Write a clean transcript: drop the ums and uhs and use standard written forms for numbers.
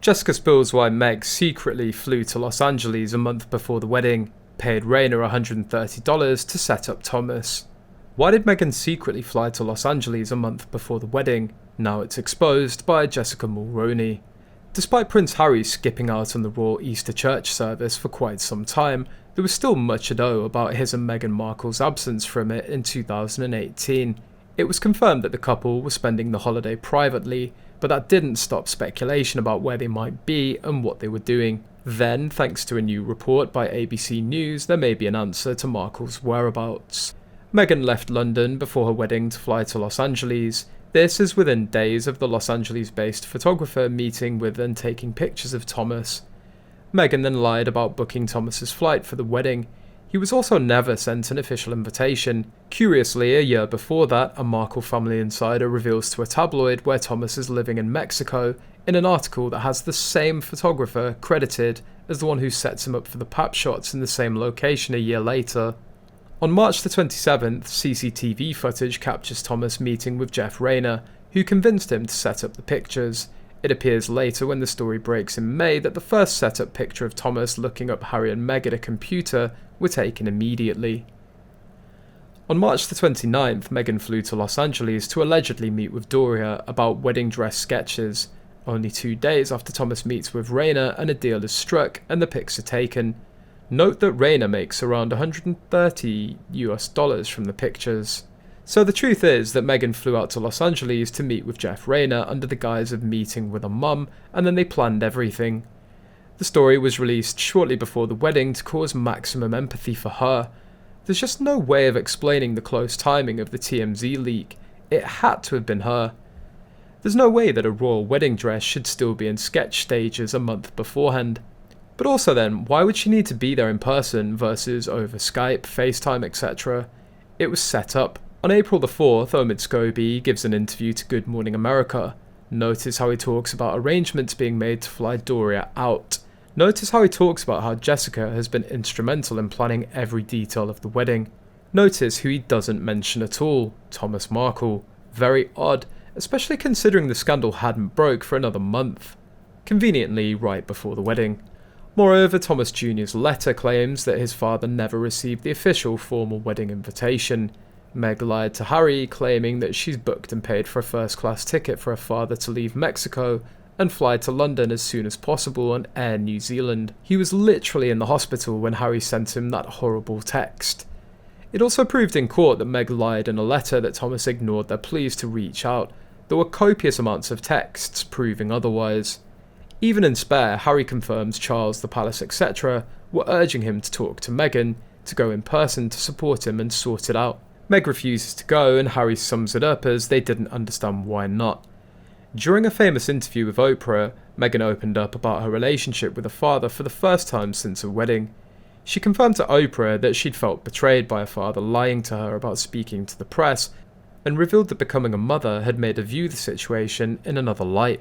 Jessica spills why Meg secretly flew to Los Angeles a month before the wedding, paid Reyner $130 to set up Thomas. Why did Meghan secretly fly to Los Angeles a month before the wedding? Now it's exposed by Jessica Mulroney. Despite Prince Harry skipping out on the royal Easter church service for quite some time, there was still much ado about his and Meghan Markle's absence from it in 2018. It was confirmed that the couple were spending the holiday privately, but that didn't stop speculation about where they might be and what they were doing. Then, thanks to a new report by ABC News, there may be an answer to Markle's whereabouts. Meghan left London before her wedding to fly to Los Angeles. This is within days of the Los Angeles-based photographer meeting with and taking pictures of Thomas. Meghan then lied about booking Thomas's flight for the wedding. He was also never sent an official invitation. Curiously, a year before that, a Markle family insider reveals to a tabloid where Thomas is living in Mexico in an article that has the same photographer credited as the one who sets him up for the pap shots in the same location a year later. On March the 27th, CCTV footage captures Thomas meeting with Jeff Reyner, who convinced him to set up the pictures. It appears later when the story breaks in May that the first set-up picture of Thomas looking up Harry and Meghan at a computer were taken immediately. On March the 29th, Meghan flew to Los Angeles to allegedly meet with Doria about wedding dress sketches, only 2 days after Thomas meets with Reyner and a deal is struck and the pics are taken. Note that Reyner makes around $130 from the pictures. So the truth is that Meghan flew out to Los Angeles to meet with Jeff Reyner under the guise of meeting with her mum, and then they planned everything. The story was released shortly before the wedding to cause maximum empathy for her. There's just no way of explaining the close timing of the TMZ leak. It had to have been her. There's no way that a royal wedding dress should still be in sketch stages a month beforehand. But also then, why would she need to be there in person versus over Skype, FaceTime, etc.? It was set up. On April the 4th, Omid Scobie gives an interview to Good Morning America. Notice how he talks about arrangements being made to fly Doria out. Notice how he talks about how Jessica has been instrumental in planning every detail of the wedding. Notice who he doesn't mention at all, Thomas Markle. Very odd, especially considering the scandal hadn't broke for another month. Conveniently right before the wedding. Moreover, Thomas Jr.'s letter claims that his father never received the official formal wedding invitation. Meg lied to Harry, claiming that she's booked and paid for a first-class ticket for her father to leave Mexico and fly to London as soon as possible on Air New Zealand. He was literally in the hospital when Harry sent him that horrible text. It also proved in court that Meg lied in a letter that Thomas ignored their pleas to reach out. There were copious amounts of texts proving otherwise. Even in Spare, Harry confirms Charles, the palace, etc. were urging him to talk to Meghan, to go in person to support him and sort it out. Meg refuses to go, and Harry sums it up as they didn't understand why not. During a famous interview with Oprah, Meghan opened up about her relationship with her father for the first time since her wedding. She confirmed to Oprah that she'd felt betrayed by her father lying to her about speaking to the press, and revealed that becoming a mother had made her view the situation in another light.